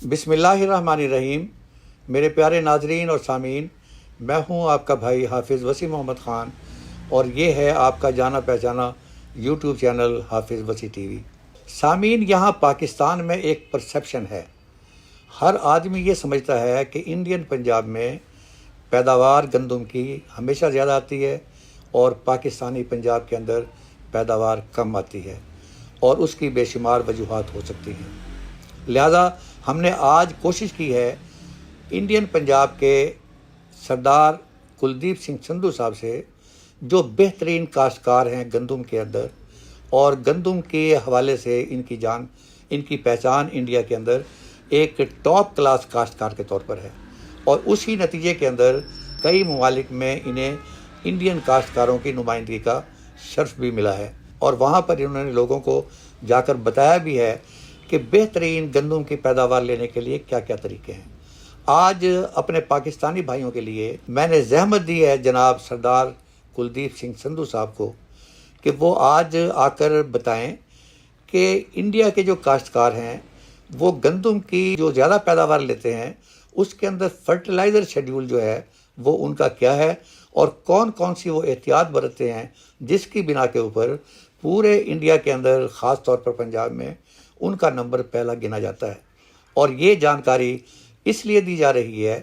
बिस्मिल्लाहिर्रहमानिर्रहीम। मेरे प्यारे नाजरीन और सामीन, मैं हूं आपका भाई हाफिज़ वसी मोहम्मद ख़ान और ये है आपका जाना पहचाना यूट्यूब चैनल हाफिज़ वसी टीवी। सामीन, यहाँ पाकिस्तान में एक परसेप्शन है। हर आदमी ये समझता है कि इंडियन पंजाब में पैदावार गंदम की हमेशा ज़्यादा आती है और पाकिस्तानी पंजाब के अंदर पैदावार कम आती है और उसकी बेशुमार वजूहात हो सकती हैं। लिहाजा हमने आज कोशिश की है इंडियन पंजाब के सरदार कुलदीप सिंह संधू साहब से, जो बेहतरीन काश्तकार हैं गंदम के अंदर और गंदम के हवाले से इनकी पहचान इंडिया के अंदर एक टॉप क्लास काश्तकार के तौर पर है और उसी नतीजे के अंदर कई ममालिक में इन्हें इंडियन काश्तकारों की नुमाइंदगी का शर्फ भी मिला है और वहाँ पर इन्होंने लोगों को जाकर बताया भी है कि बेहतरीन गंदम की पैदावार लेने के लिए क्या क्या तरीके हैं। आज अपने पाकिस्तानी भाइयों के लिए मैंने जहमत दी है जनाब सरदार कुलदीप सिंह संधू साहब को कि वो आज आकर बताएं कि इंडिया के जो काश्तकार हैं वो गंदम की जो ज़्यादा पैदावार लेते हैं उसके अंदर फर्टिलाइज़र शेड्यूल जो है वो उनका क्या है और कौन कौन सी वो एहतियात बरतते हैं जिसकी बिना के ऊपर पूरे इंडिया के अंदर ख़ास तौर पर पंजाब में उनका नंबर पहला गिना जाता है। और ये जानकारी इसलिए दी जा रही है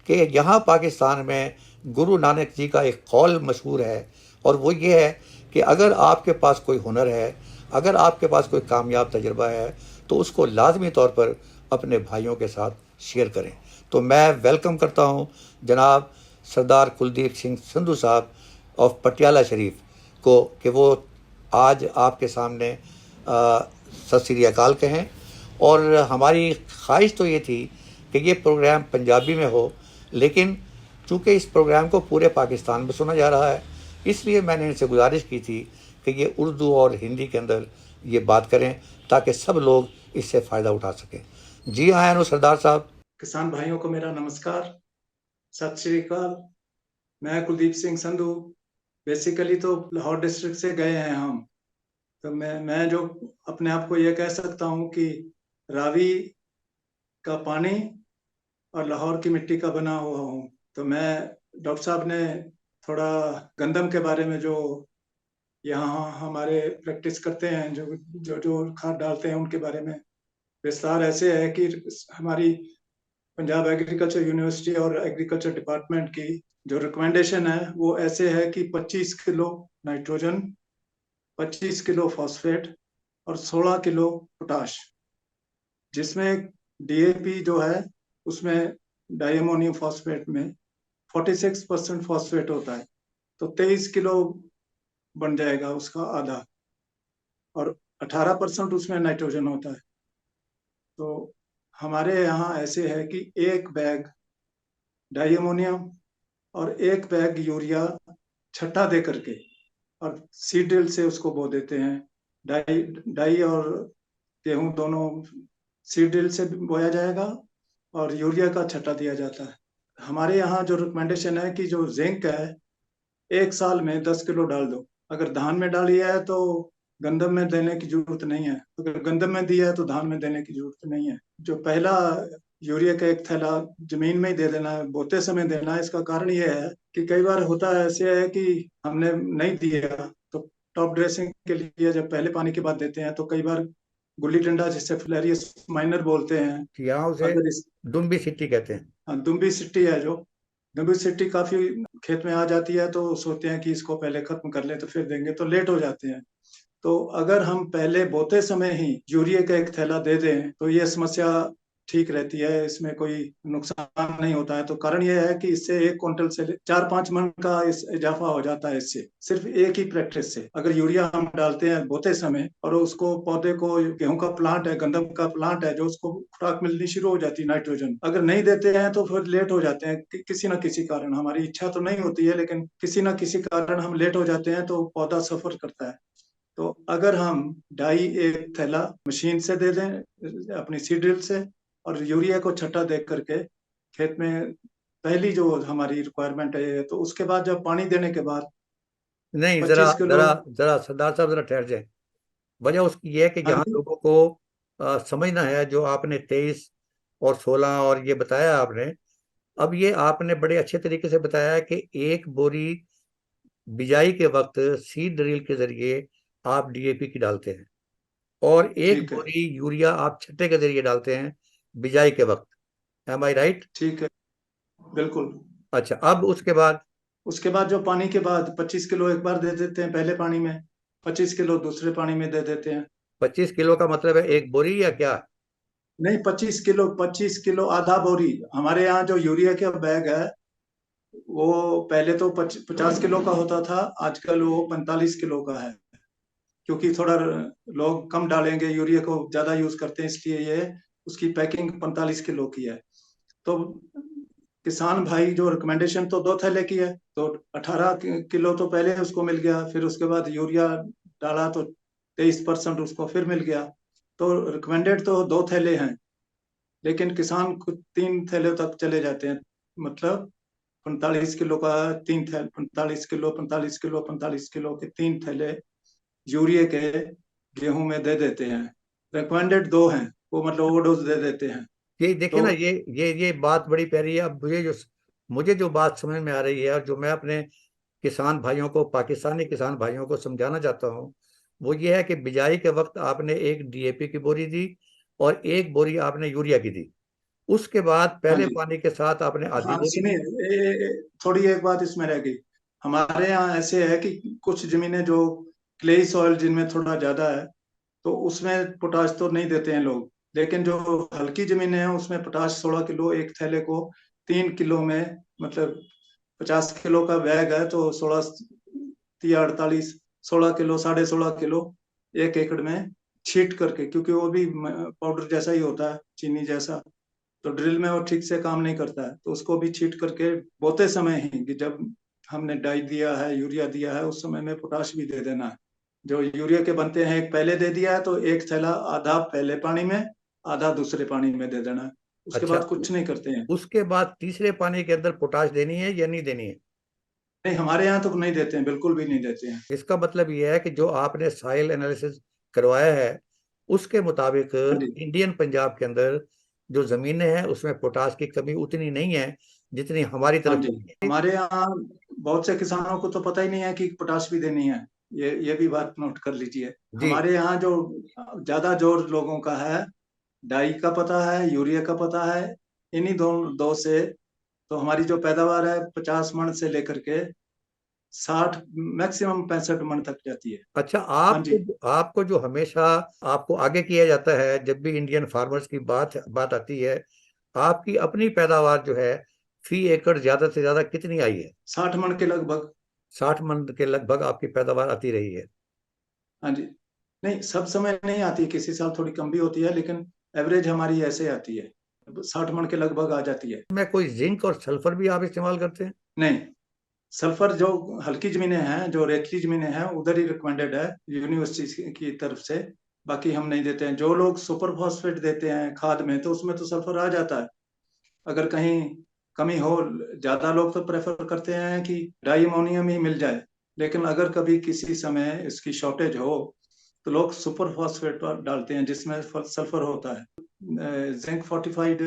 कि यहाँ पाकिस्तान में गुरु नानक जी का एक कौल मशहूर है और वो ये है कि अगर आपके पास कोई हुनर है, अगर आपके पास कोई कामयाब तजुर्बा है तो उसको लाजमी तौर पर अपने भाइयों के साथ शेयर करें। तो मैं वेलकम करता हूँ जनाब सरदार कुलदीप सिंह संधू साहब ऑफ पटियाला शरीफ को कि वो आज आपके सामने सत श्री अकाल कहें। और हमारी ख्वाहिश तो ये थी कि ये प्रोग्राम पंजाबी में हो, लेकिन चूँकि इस प्रोग्राम को पूरे पाकिस्तान में सुना जा रहा है इसलिए मैंने इनसे गुजारिश की थी कि ये उर्दू और हिंदी के अंदर ये बात करें ताकि सब लोग इससे फ़ायदा उठा सकें। जी हाँ सरदार साहब। किसान भाइयों को मेरा नमस्कार, सत श्री अकाल। मैं कुलदीप सिंह संधू, बेसिकली तो लाहौर डिस्ट्रिक्ट से गए हैं हम। तो मैं जो अपने आप को ये कह सकता हूँ कि रावी का पानी और लाहौर की मिट्टी का बना हुआ हूँ। तो मैं डॉक्टर साहब ने थोड़ा गंदम के बारे में जो यहाँ हमारे प्रैक्टिस करते हैं, जो जो जो खाद डालते हैं उनके बारे में विस्तार ऐसे है कि हमारी पंजाब एग्रीकल्चर यूनिवर्सिटी और एग्रीकल्चर डिपार्टमेंट की जो रिकमेंडेशन है वो ऐसे है कि 25 किलो नाइट्रोजन, 25 किलो फॉस्फेट और 16 किलो पोटाश, जिसमें डीएपी जो है उसमें डाई अमोनियम फॉस्फेट में 46% फॉस्फेट होता है, तो 23 किलो बन जाएगा उसका आधा, और 18% उसमें नाइट्रोजन होता है। तो हमारे यहाँ ऐसे है कि एक बैग डाई अमोनियम और एक बैग यूरिया छट्टा दे करके और सीड ड्रिल से उसको बो देते हैं। डाई डाई और गेहूं दोनों सीड ड्रिल से बोया जाएगा और यूरिया का छट्टा दिया जाता है। हमारे यहाँ जो रिकमेंडेशन है कि जो जिंक है 1 साल में 10 किलो डाल दो। अगर धान में डाली है तो गंदम में देने की जरूरत नहीं है, अगर गंदम में दिया है तो धान में देने की जरूरत नहीं है। जो पहला यूरिया का एक थैला जमीन में ही दे देना है, बोते समय देना है। इसका कारण ये है कि कई बार होता है ऐसे है कि हमने नहीं दिया तो टॉप ड्रेसिंग के लिए जब पहले पानी के बाद देते हैं तो कई बार गुल्ली डंडा, जिससे फिलेरियस माइनर बोलते हैं, यहाँ उसे अगर इस दुम्बी सिट्टी कहते हैं। हाँ, दुम्बी सिट्टी है, जो दुम्बी सिट्टी काफी खेत में आ जाती है तो सोचते हैं कि इसको पहले खत्म कर ले तो फिर देंगे, तो लेट हो जाते हैं। तो अगर हम पहले बोते समय ही यूरिया का एक थैला दे दें तो ये समस्या ठीक रहती है, इसमें कोई नुकसान नहीं होता है। तो कारण ये है कि इससे 1 क्विंटल से 4-5 मन का इस इजाफा हो जाता है इससे, सिर्फ एक ही प्रैक्टिस से। अगर यूरिया हम डालते हैं बोते समय और उसको पौधे को, गेहूं का प्लांट है, गंदम का प्लांट है, जो उसको खुराक मिलनी शुरू हो जाती है नाइट्रोजन, अगर नहीं देते हैं तो फिर लेट हो जाते हैं किसी ना किसी कारण। हमारी इच्छा तो नहीं होती है लेकिन किसी ना किसी कारण हम लेट हो जाते हैं तो पौधा सफर करता है। तो अगर हम डाई एक थैला मशीन से दे दें अपनी सीड ड्रिल से और यूरिया को छट्टा दे करके खेत में, पहली जो हमारी रिक्वायरमेंट है, तो उसके बाद जब पानी देने के बाद नहीं, जरा 25 किलो। जरा जरा सरदार साहब जरा ठहर जाए। वजह उसकी ये है कि हाँ यहाँ जी। लोगों को समझना है जो आपने 23 और 16 और ये बताया आपने। अब ये आपने बड़े अच्छे तरीके से बताया कि एक बोरी बिजाई के वक्त सीड ड्रिल के जरिए आप डीएपी की डालते हैं, और एक ठीक है। बोरी यूरिया आप छट्टे के जरिए डालते हैं बिजाई के वक्त। एम आई राइट? ठीक है, बिल्कुल। अच्छा, अब उसके बाद? उसके बाद जो पानी के बाद 25 किलो एक बार दे देते हैं पहले पानी में, 25 किलो दूसरे पानी में दे देते हैं। 25 किलो का मतलब है एक बोरी या क्या? नहीं, 25 किलो, 25 किलो आधा बोरी। हमारे यहाँ जो यूरिया का बैग है वो पहले तो 50 किलो का होता था, आजकल वो 45 किलो का है। क्योंकि थोड़ा लोग कम डालेंगे, यूरिया को ज्यादा यूज करते हैं, इसलिए ये उसकी पैकिंग 45 किलो की है। तो किसान भाई जो रिकमेंडेशन तो 2 थैले की है, तो 18 किलो तो पहले उसको मिल गया, फिर उसके बाद यूरिया डाला तो 23% उसको फिर मिल गया। तो रिकमेंडेड तो 2 थैले हैं, लेकिन किसान को 3 थैले तक चले जाते हैं। मतलब 45 किलो का 3 थैले, 45 किलो, 45 किलो, 45 किलो के 3 थैले यूरिया के गेहूं में दे देते हैं। रिकमेंडेड 2 हैं, वो मतलब ओवरडोज दे देते हैं। ये देखे तो ना, ये बात बड़ी प्यारी है। अब मुझे जो बात समझ में आ रही है, और जो मैं अपने किसान भाइयों को, पाकिस्तानी किसान भाइयों को समझाना चाहता हूँ, वो ये है कि बिजाई के वक्त आपने एक डीएपी की बोरी दी और एक बोरी आपने यूरिया की दी। उसके बाद हाँ पहले जी। पानी के साथ आपने आधी हाँ बोरी सुनिए, दी। थोड़ी एक बात इसमें रह गई। हमारे यहाँ ऐसे है कि कुछ जमीनें जो क्लेई सॉइल जिनमें थोड़ा ज्यादा है, तो उसमें पोटाश तो नहीं देते हैं लोग। लेकिन जो हल्की जमीनें हैं उसमें पोटाश 16 किलो एक थैले को 3 किलो में, मतलब 50 किलो का बैग है तो 16 तिया 48, 16 किलो, 16.5 किलो 1 एकड़ में छीट करके, क्योंकि वो भी पाउडर जैसा ही होता है, चीनी जैसा। तो ड्रिल में वो ठीक से काम नहीं करता है, तो उसको भी छीट करके बोते समय ही, कि जब हमने डाई दिया है, यूरिया दिया है, उस समय में पोटाश भी दे देना है। जो यूरिया के बनते हैं, एक पहले दे दिया है तो एक थैला आधा पहले पानी में, आधा दूसरे पानी में दे देना है। उसके अच्छा, बाद कुछ नहीं करते हैं। उसके बाद तीसरे पानी के अंदर पोटाश देनी है या नहीं देनी है? नहीं, हमारे यहाँ तो नहीं देते हैं, बिल्कुल भी नहीं देते हैं। इसका मतलब यह है कि जो आपने साइल एनालिसिस करवाया है, उसके मुताबिक हाँ जी। इंडियन पंजाब के अंदर जो जमीनें हैं उसमें पोटाश की कमी उतनी नहीं है जितनी हमारी हाँ तरफ जी। कमी है। हमारे यहाँ बहुत से किसानों को तो पता ही नहीं है कि पोटाश भी देनी है। ये भी बात नोट कर लीजिए। जी। हमारे यहाँ जो ज्यादा जोर लोगों का है, डाई का पता है, यूरिया का पता है, इन्हीं दो से तो हमारी जो पैदावार है 50 मन से लेकर के 60, मैक्सिमम 65 मन तक जाती है। अच्छा, हाँ जी। आपको आपको जो हमेशा आपको आगे किया जाता है जब भी इंडियन फार्मर्स की बात बात आती है, आपकी अपनी पैदावार जो है फी एकड़ ज्यादा से ज्यादा कितनी आई है? 60 मन के लगभग। 60 मन के लगभग आपकी पैदावार आती रही है। हाँ जी। नहीं, सब समय नहीं आती, किसी साल थोड़ी कम भी होती है, लेकिन एवरेज हमारी ऐसे आती है, 60 मन के लगभग आ जाती है। में कोई जिंक और सल्फर भी आप इस्तेमाल करते हैं? नहीं, सल्फर जो हल्की जमीनें हैं, जो रेतली जमीनें हैं, उधर ही रिकमेंडेड है यूनिवर्सिटी की तरफ से। बाकी हम नहीं देते हैं। जो लोग सुपर फॉस्फेट देते हैं खाद में, तो उसमें तो सल्फर आ जाता है। अगर कहीं कमी हो, ज्यादा लोग तो प्रेफर करते हैं कि डाई अमोनियम ही मिल जाए, लेकिन अगर कभी किसी समय इसकी शॉर्टेज हो तो लोग सुपर फॉस्फेट डालते हैं जिसमें सल्फर होता है। जिंक फोर्टिफाइड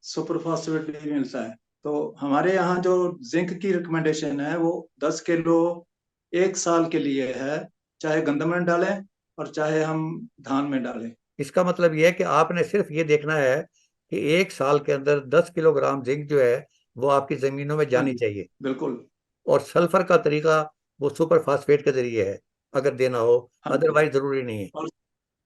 सुपर फॉस्फेट भी मिलता है। तो हमारे यहाँ जो जिंक की रिकमेंडेशन है वो 10 किलो 1 साल के लिए है, चाहे गंदम में डालें और चाहे हम धान में डालें। इसका मतलब यह है कि आपने सिर्फ ये देखना है कि एक साल के अंदर 10 किलोग्राम जिंक जो है वो आपकी जमीनों में हाँ जानी जी, चाहिए। बिल्कुल। और सल्फर का तरीका वो सुपर फास्फेट के जरिए है अगर देना हो, हाँ जी। अदरवाइज जरूरी नहीं है। और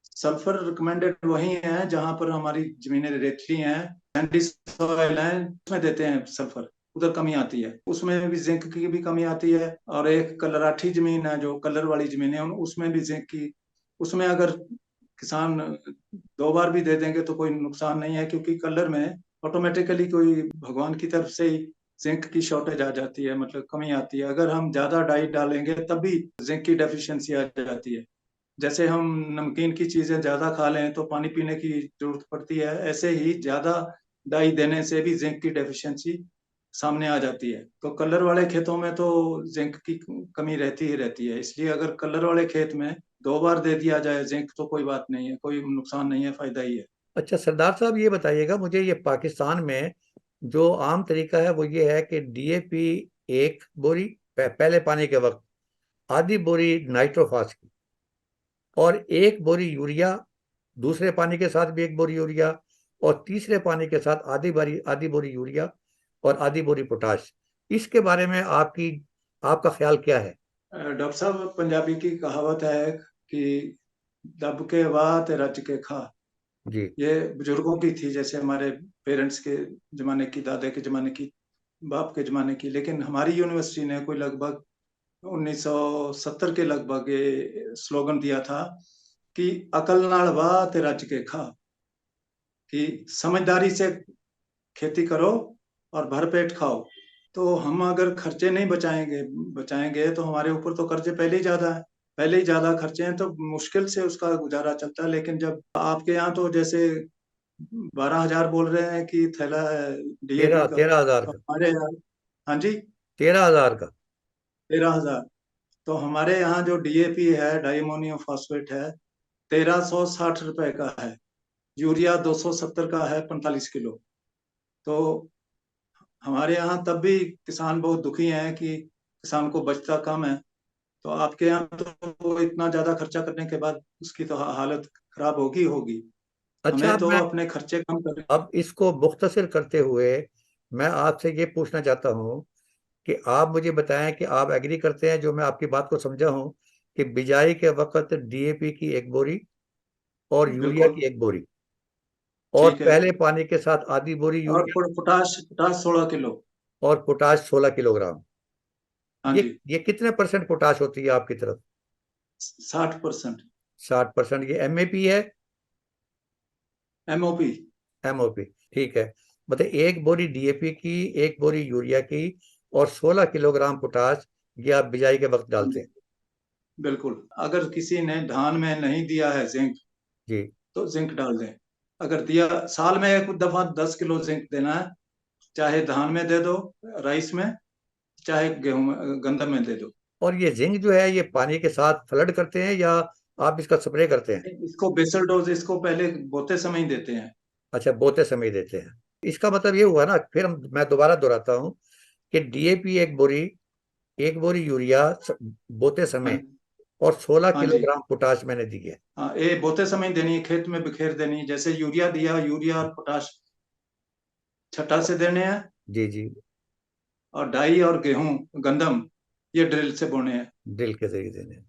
सल्फर रिकमेंडेड वही है जहां पर हमारी जमीनें रेतली हैं, सैंडी सॉइल है, उसमें देते हैं सल्फर। उधर कमी आती है, उसमें भी जिंक की भी कमी आती है। और एक कलराठी जमीन है, जो कलर वाली जमीन है, उसमें भी जिंक की, उसमें अगर किसान 2 बार भी दे देंगे तो कोई नुकसान नहीं है, क्योंकि कलर में ऑटोमेटिकली कोई भगवान की तरफ से ही जिंक की शॉर्टेज आ जाती है, मतलब कमी आती है। अगर हम ज्यादा डाई डालेंगे तब भी जिंक की डेफिशिएंसी आ जाती है। जैसे हम नमकीन की चीजें ज्यादा खा लें तो पानी पीने की जरूरत पड़ती है, ऐसे ही ज्यादा डाई देने से भी जिंक की डेफिशिएंसी सामने आ जाती है। तो कलर वाले खेतों में तो जिंक की कमी रहती ही रहती है, इसलिए अगर कलर वाले खेत में 2 बार दे दिया जाए जिंक तो कोई बात नहीं है, कोई नुकसान नहीं है, फायदा ही है। अच्छा सरदार साहब, ये बताइएगा मुझे, ये पाकिस्तान में जो आम तरीका है वो ये है कि डीएपी एक बोरी पहले पानी के वक्त, आधी बोरी नाइट्रोफास की, और एक बोरी यूरिया दूसरे पानी के साथ भी एक बोरी यूरिया, और तीसरे पानी के साथ आधी बोरी यूरिया और आधी बोरी पोटाश। इसके बारे में आपका ख्याल क्या है? डॉक्टर साहब, पंजाबी की कहावत है कि दब के वाह ते रज के खा। जी। ये बुजुर्गों की थी, जैसे हमारे पेरेंट्स के जमाने की, दादा के जमाने की, बाप के जमाने की। लेकिन हमारी यूनिवर्सिटी ने कोई लगभग 1970 के लगभग ये स्लोगन दिया था कि अकल नाल वाह ते रज के खा, कि समझदारी से खेती करो और भरपेट खाओ। तो हम अगर खर्चे नहीं बचाएंगे बचाएंगे तो हमारे ऊपर तो कर्जे पहले ही ज्यादा है, पहले ही ज्यादा खर्चे हैं, तो मुश्किल से उसका गुजारा चलता है। लेकिन जब आपके यहाँ तो जैसे 12,000 बोल रहे हैं कि थैला तेरह डीएपी का, तेरह हजार तो का। हमारे यहाँ, हाँ जी, 13,000 का। 13,000। तो हमारे यहाँ जो डीएपी है, डाइमोनियम फॉस्फेट है, 1,360 रुपए का है। यूरिया 270 का है, 45 किलो। तो हमारे यहाँ तब भी किसान बहुत दुखी हैं कि किसान को बचता कम है। तो आपके यहाँ तो इतना ज्यादा खर्चा करने के बाद उसकी तो हालत खराब होगी होगी। अच्छा, हमें अब तो मैं अपने खर्चे कम कर। अब इसको मुख्तसर करते हुए मैं आपसे ये पूछना चाहता हूँ कि आप मुझे बताएं कि आप एग्री करते हैं, जो मैं आपकी बात को समझा हूँ, कि बिजाई के वक्त डीएपी की एक बोरी और यूरिया बिल्कुल की एक बोरी, और ठीक है। पहले पानी के साथ आधी बोरी और यूरिया, पोटाश पोटाश 16 किलो। और पोटाश 16 किलोग्राम। हाँ ये जी। ये कितने परसेंट पोटाश होती है आपकी तरफ? 60%। 60%। ये एमएपी है? एमओपी। एमओपी। ठीक है। मतलब एक बोरी डीएपी की, एक बोरी यूरिया की, और 16 किलोग्राम पोटाश, ये आप बिजाई के वक्त हाँ डालते जी, हैं? बिल्कुल। अगर किसी ने धान में नहीं दिया है जिंक, जी। तो जिंक डाल दें। अगर दिया, साल में एक दफा 10 किलो जिंक देना है। चाहे धान में दे दो, राइस में, चाहे गेहूं गंदम में दे दो। और ये जिंक जो है, ये पानी के साथ फ्लड करते हैं या आप इसका स्प्रे करते हैं? इसको बेसल डोज, इसको पहले बोते समय ही देते हैं। अच्छा, बोते समय देते हैं। इसका मतलब ये हुआ ना, फिर मैं दोबारा दोहराता हूँ कि डीएपी एक बोरी यूरिया बोते हाँ। समय, और 16 हाँ जी। किलोग्राम पोटाश मैंने दी है। हाँ, ये बोते समय ही देनी है, खेत में बिखेर देनी है। जैसे यूरिया दिया, यूरिया और पोटाश छटा से देने हैं। जी जी। और डाई और गेहूं गंदम, ये ड्रिल से बोने हैं। ड्रिल के जरिए देने हैं।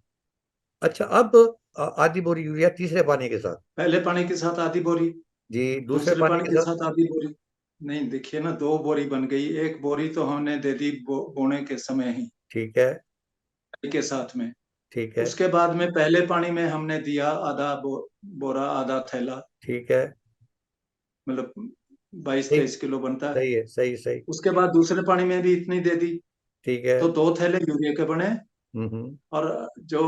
अच्छा, अब आधी बोरी यूरिया तीसरे पानी के साथ। पहले पानी के साथ आधी बोरी, जी, दूसरे दूसरे पानी पानी के के साथ। साथ आधी बोरी। नहीं, देखिए ना, 2 बोरी बन गई। एक बोरी तो हमने दे दी बोने के समय ही, ठीक है। डाई के साथ में। ठीक है। उसके बाद में पहले पानी में हमने दिया आधा बोरा, आधा थैला, ठीक है। मतलब 22-23 किलो बनता है। सही है, सही सही। उसके बाद दूसरे पानी में भी इतनी दे दी, ठीक है। तो 2 थैले यूरिया के बने। हम्म। और जो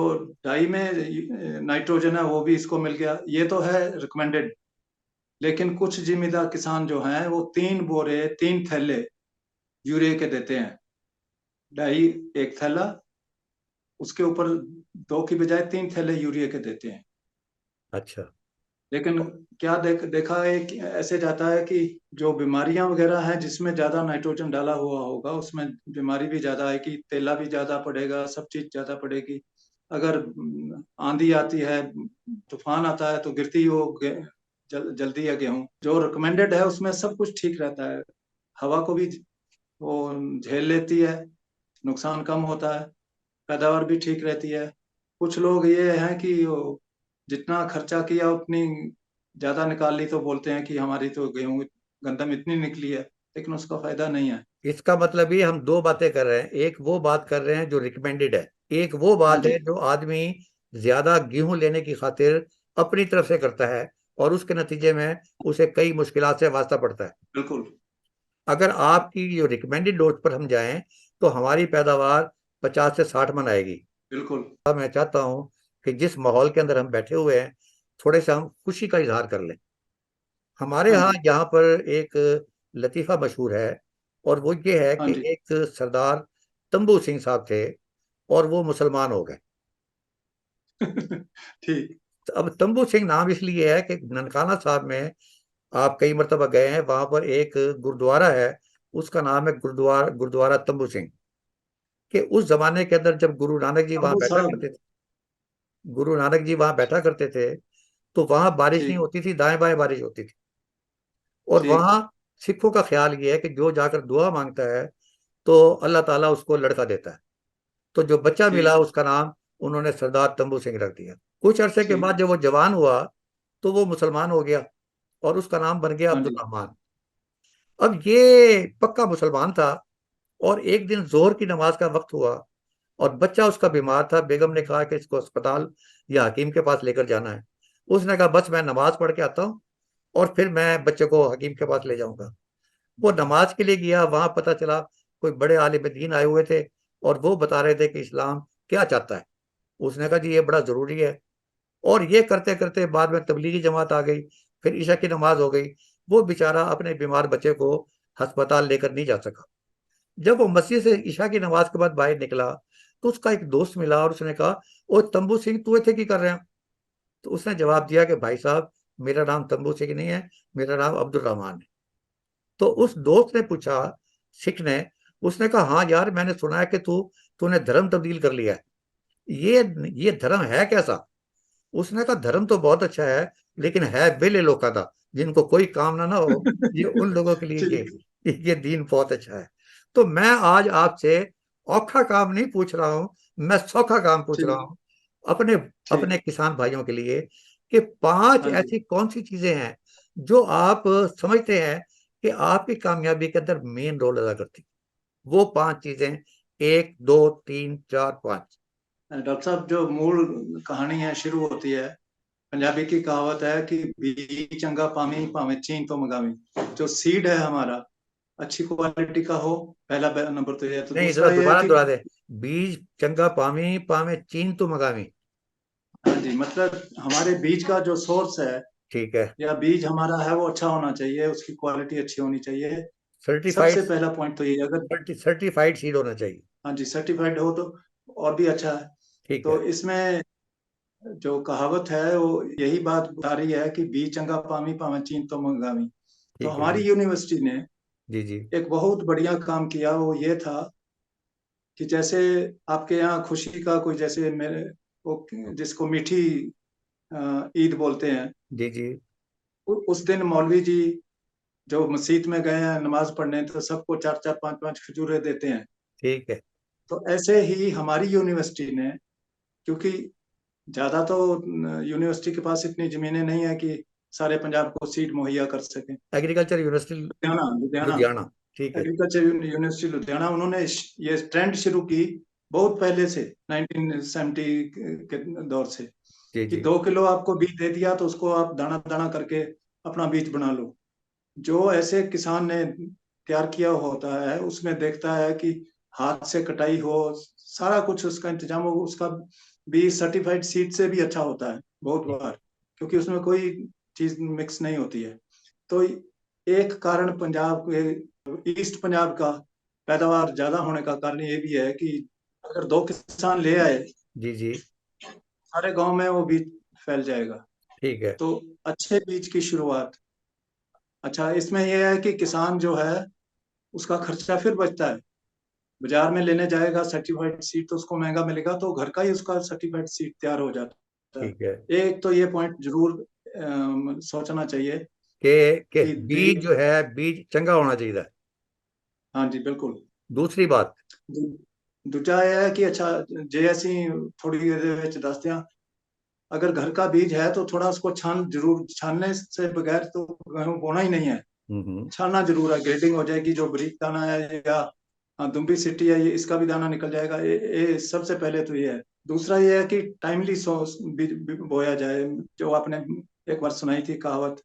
डाई में नाइट्रोजन है वो भी इसको मिल गया। ये तो है रिकमेंडेड। लेकिन कुछ जिम्मेदार किसान जो हैं वो 3 बोरे, 3 थैले यूरिया के देते हैं। डाई एक थैला, उसके ऊपर 2 की बजाय 3 थैले यूरिया के देते हैं। अच्छा। लेकिन क्या देखा है कि ऐसे जाता है कि जो बीमारियां वगैरह हैं जिसमें ज्यादा नाइट्रोजन डाला हुआ होगा, उसमें बीमारी भी ज्यादा आएगी, तेला भी ज्यादा पड़ेगा, सब चीज ज्यादा पड़ेगी। अगर आंधी आती है, तूफान आता है, तो गिरती वो जल्दी है गेहूं। जो रिकमेंडेड है उसमें सब कुछ ठीक रहता है। हवा को भी वो झेल लेती है, नुकसान कम होता है, पैदावार भी ठीक रहती है। कुछ लोग ये हैं कि वो जितना खर्चा किया उतनी ज्यादा निकाल ली, तो बोलते हैं कि हमारी तो गेहूं गंदम इतनी निकली है। लेकिन उसका फायदा नहीं है। इसका मतलब ये हम दो बातें कर रहे हैं, एक वो बात कर रहे हैं जो रिकमेंडेड है, एक वो हाँ बात जी, है जो आदमी ज्यादा गेहूं लेने की खातिर अपनी तरफ से करता है, और उसके नतीजे में उसे कई मुश्किलात से वास्ता पड़ता है। बिल्कुल अगर आपकी जो रिकमेंडेड डोज पर हम जाएं तो हमारी पैदावार 50 से 60 मन आएगी। बिल्कुल। अब मैं चाहता हूं कि जिस माहौल के अंदर हम बैठे हुए हैं, थोड़े से हम खुशी का इजहार कर लें। हमारे हाँ यहाँ जी। यहाँ पर एक लतीफ़ा मशहूर है, और वो ये है हाँ कि जी। एक सरदार तंबू सिंह साहब थे, और वो मुसलमान हो गए। ठीक। तो अब तंबू सिंह नाम इसलिए है कि ननकाना साहब में आप कई मरतबा गए हैं, वहां पर एक गुरुद्वारा है, उसका नाम है गुरुद्वारा गुरुद्वारा तंबू सिंह। कि उस जमाने के अंदर जब गुरु नानक जी वहां अबू बैठा साहब। करते थे, गुरु नानक जी वहां बैठा करते थे, तो वहां बारिश नहीं ठीक। होती थी, दाएं बाएं बारिश होती थी। और ठीक। वहां सिखों का ख्याल ये है कि जो जाकर दुआ मांगता है तो अल्लाह ताला उसको लड़का देता है। तो जो बच्चा मिला ठीक। उसका नाम उन्होंने सरदार तंबू सिंह रख दिया। कुछ अरसे के ठीक। बाद जब वो जवान हुआ तो वो मुसलमान हो गया और उसका नाम बन गया हाँ अब्दुल जी। रहमान। अब ये पक्का मुसलमान था। और एक दिन जोहर की नमाज का वक्त हुआ और बच्चा उसका बीमार था। बेगम ने कहा कि इसको अस्पताल या हकीम के पास लेकर जाना है। उसने कहा बस मैं नमाज पढ़ के आता हूँ और फिर मैं बच्चे को हकीम के पास ले जाऊंगा। वो नमाज के लिए गया, वहां पता चला कोई बड़े आलिम दीन आए हुए थे और वो बता रहे थे कि इस्लाम क्या चाहता है। उसने कहा जी ये बड़ा जरूरी है। और ये करते करते बाद में तबलीगी जमात आ गई, फिर ईशा की नमाज हो गई। वो बेचारा अपने बीमार बच्चे को अस्पताल लेकर नहीं जा सका। जब वो मस्जिद से ईशा की नमाज के बाद बाहर निकला तो उसका एक दोस्त मिला और उसने कहा, ओ तंबू सिंह तू इतने की कर रहे हैं? तो उसने जवाब दिया कि भाई साहब मेरा नाम तंबू सिंह नहीं है, मेरा नाम अब्दुल रहमान है। तो उस दोस्त ने पूछा, सिख ने, उसने कहा हाँ यार मैंने सुना है कि तूने धर्म तब्दील कर लिया है। ये ये धर्म है कैसा? उसने कहा धर्म तो बहुत अच्छा है, लेकिन है बेले लोका था, जिनको कोई काम ना हो, ये उन लोगों के लिए ठीक। ये दीन बहुत अच्छा है। तो मैं आज आपसे औखा काम नहीं पूछ रहा हूं, मैं सौखा काम पूछ रहा ठीक। हूं अपने ठीक। अपने किसान भाइयों के लिए कि पांच हाँ जी। ऐसी कौन सी चीजें हैं जो आप समझते हैं कि आपकी कामयाबी के अंदर मेन रोल अदा करती हैं। वो पांच चीजें, एक दो तीन चार पांच। डॉक्टर साहब, जो मूल कहानी है शुरू होती है, पंजाबी की कहावत है कि बी चंगा पामी भावे चीन तो मंगावी। जो सीड है हमारा, अच्छी क्वालिटी का हो, पहला नंबर तो ये है। तो नहीं जरा दूसरा ये है दोबारा कि दोहरा दे। बीज चंगा पावी पावे चीन तू मगावी। हाँ जी, मतलब हमारे बीज का जो सोर्स है ठीक है। या बीज हमारा है वो अच्छा होना चाहिए, उसकी क्वालिटी अच्छी होनी चाहिए। सर्टिफाइड। सबसे पहला पॉइंट तो ये, अगर सर्टिफाइड सीड होना चाहिए। हाँ जी सर्टिफाइड हो तो और भी अच्छा है। ठीक है। तो इसमें जो कहावत है वो यही बात बता रही है कि बी चंगा पामी पावे चीन तो मंगावी। तो ठीक है हमारी जी। यूनिवर्सिटी ने जी जी। एक बहुत बढ़िया काम किया, वो ये था कि जैसे आपके यहाँ खुशी का कोई, जैसे मेरे वो जिसको मीठी ईद बोलते हैं, जी जी। उस दिन मौलवी जी जो मस्जिद में गए हैं नमाज पढ़ने, तो सबको चार चार पांच पांच खजूरें देते हैं। ठीक है। तो ऐसे ही हमारी यूनिवर्सिटी ने, क्योंकि ज्यादा तो यूनिवर्सिटी के पास इतनी जमीनें नहीं है कि सारे पंजाब को सीट मुहैया कर सके। Agriculture university Ludhiana Ludhiana Ludhiana. ठीक है। एग्रीकल्चर यूनिवर्सिटी लुधियाना, उन्होंने ये ट्रेंड शुरू की बहुत पहले से, 1970 के दौर से, जी कि जी। 2 किलो आपको बीज दे दिया तो उसको आप दाना दाना करके अपना बीज बना लो। जो ऐसे किसान ने तैयार किया होता है उसमें देखता है कि हाथ से कटाई हो, सारा कुछ उसका इंतजाम हो, उसका बीज सर्टिफाइड सीड से भी अच्छा होता है बहुत ठीक। बार, क्योंकि उसमें कोई चीज मिक्स नहीं होती है। तो एक कारण पंजाब के, ईस्ट पंजाब का पैदावार ज्यादा होने का कारण ये भी है कि अगर 2 किसान ले आए, जी जी। सारे गांव में वो बीज फैल जाएगा। ठीक है। तो अच्छे बीज की शुरुआत। अच्छा, इसमें यह है कि किसान जो है उसका खर्चा फिर बचता है। बाजार में लेने जाएगा सर्टिफाइड सीड तो उसको महंगा मिलेगा, तो घर का ही उसका सर्टिफाइड सीड तैयार हो जाता है। ठीक है। एक तो ये पॉइंट जरूर सोचना चाहिए कि कि बीज जो है बीज चंगा होना चाहिए। हाँ जी बिल्कुल। दूसरी बात। दूजा ਇਹ है कि अच्छा, जे ਅਸੀਂ थोड़ी ਇਹਦੇ ਵਿੱਚ ਦੱਸਦੇ ਹਾਂ, अगर घर का बीज है तो थोड़ा उसको जरूर छानने से बगैर तो गेहूं बोना ही नहीं है। हम्म। छानना जरूर है, ग्रेडिंग हो जाएगी, जो बारीक दाना है या दुम्बी सिटी है, ये इसका भी दाना निकल जाएगा। ये सबसे पहले तो ये है। दूसरा ये है कि टाइमली बोया जाए। जो आपने एक बार सुनाई थी कहावत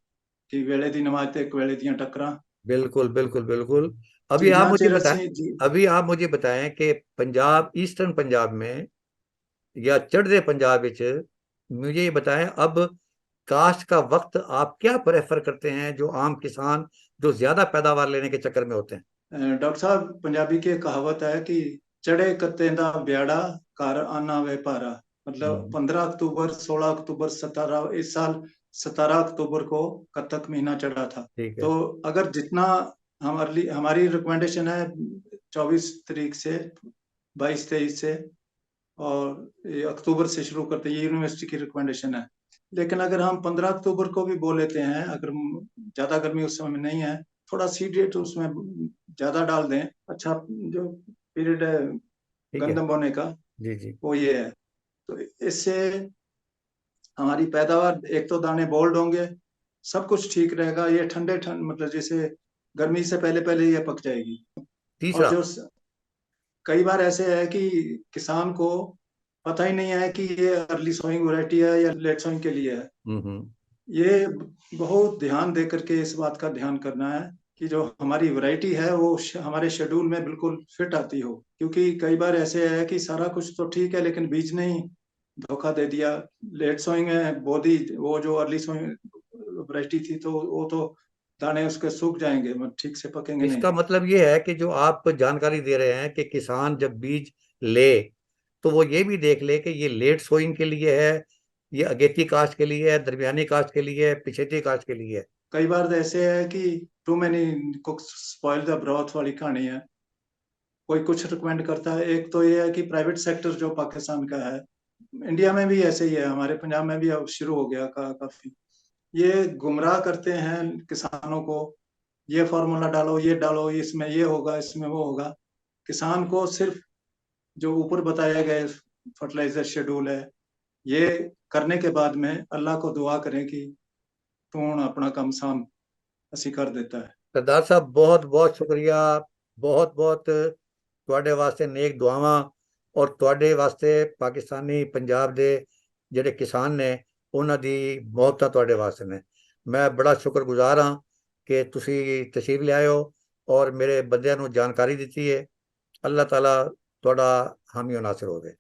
कि वेले दी नमाज ते एक वेले दियां टक्करां। बिल्कुल बिल्कुल बिल्कुल। अभी आप जिन्ना मुझे चिर बताएं, ਅਸੀਂ जी। अभी आप मुझे बताएं कि पंजाब, ईस्टर्न पंजाब में या चढ़दे पंजाब विच, मुझे ये बताएं अब काश्त का वक्त आप क्या प्रेफर करते हैं, जो आम किसान जो ज्यादा पैदावार लेने के चक्कर में होते हैं। डॉक्टर साहब, पंजाबी की एक कहावत है कि चढ़े कत्ते दा ब्याड़ा घर आना वे पारा। मतलब 15 अक्टूबर, 16 अक्टूबर, 17, इस साल 17 अक्टूबर को कत्तक महीना चढ़ा था। ठीक है। तो अगर जितना हमारी रिकमेंडेशन है 24 तारीख से, 22-23 से, और ये अक्टूबर से शुरू करते हैं, ये यूनिवर्सिटी की रिकमेंडेशन है। लेकिन अगर हम 15 अक्टूबर को भी बोल लेते हैं, अगर ज्यादा गर्मी उस समय में नहीं है, थोड़ा सीड रेट उसमें ज्यादा डाल दें, अच्छा जो पीरियड है ठीक है। गंदम बोने का, जी जी। वो ये है। तो इससे हमारी पैदावार, एक तो दाने बोल्ड होंगे, सब कुछ ठीक रहेगा। ये ठंड मतलब जैसे गर्मी से पहले पहले ये पक जाएगी। और तीसरा। जो कई बार ऐसे है कि किसान को पता ही नहीं है कि ये अर्ली सोइंग वैरायटी है या लेट सोइंग के लिए है। हम्म। ये बहुत ध्यान दे करके इस बात का ध्यान करना है कि जो हमारी वैरायटी है वो हमारे शेड्यूल में बिल्कुल फिट आती हो। क्योंकि कई बार ऐसे है कि सारा कुछ तो ठीक है, लेकिन बीज ने ही धोखा दे दिया। लेट सोइंग है बोदी, वो जो अर्ली सोइंग वैरायटी थी, तो वो तो दाने उसके सूख जाएंगे, मतलब ठीक से पकेंगे नहीं। इसका मतलब ये है कि जो आप जानकारी दे रहे हैं कि किसान जब बीज ले तो वो ये भी देख ले कि ये लेट सोइंग के लिए है, ये अगेती काश्त के लिए है, दरमियानी काश्त के लिए है, पिछेती काश्त के लिए है। कई बार तो ऐसे है कि too many cooks spoil the broth वाली कहानी है। कोई कुछ रिकमेंड करता है, एक तो ये है कि प्राइवेट सेक्टर जो पाकिस्तान का है, इंडिया में भी ऐसे ही है, हमारे पंजाब में भी अब शुरू हो गया काफी, ये गुमराह करते हैं किसानों को। ये फार्मूला डालो, ये डालो, इसमें ये होगा, इसमें वो होगा। किसान को सिर्फ जो ऊपर बताया गया फर्टिलाइजर शेड्यूल है, ये करने के बाद में अल्लाह को दुआ करें कि तू हुण अपना काम साम असी कर देता है। सरदार साहब बहुत बहुत शुक्रिया। बहुत बहुत ਤੁਹਾਡੇ ਵਾਸਤੇ ਨੇਕ ਦੁਆਵਾਂ ਔਰ ਤੁਹਾਡੇ ਵਾਸਤੇ ਪਾਕਿਸਤਾਨੀ ਪੰਜਾਬ ਦੇ ਜਿਹੜੇ ਕਿਸਾਨ ਨੇ ਉਹਨਾਂ ਦੀ ਮੁਹੱਬਤਾਂ ਤੁਹਾਡੇ ਵਾਸਤੇ ਨੇ। ਮੈਂ ਬੜਾ ਸ਼ੁਕਰਗੁਜ਼ਾਰ ਹਾਂ ਕਿ ਤੁਸੀਂ ਤਸ਼ਰੀਫ ਲਿਆਏ ਹੋ ਔਰ ਮੇਰੇ ਬੰਦਿਆਂ ਨੂੰ ਜਾਣਕਾਰੀ ਦਿੱਤੀ ਹੈ। ਅੱਲਾਹ ਤਾਲਾ ਤੁਹਾਡਾ ਹਾਮੀ ਨਾਸਿਰ ਹੋਵੇ।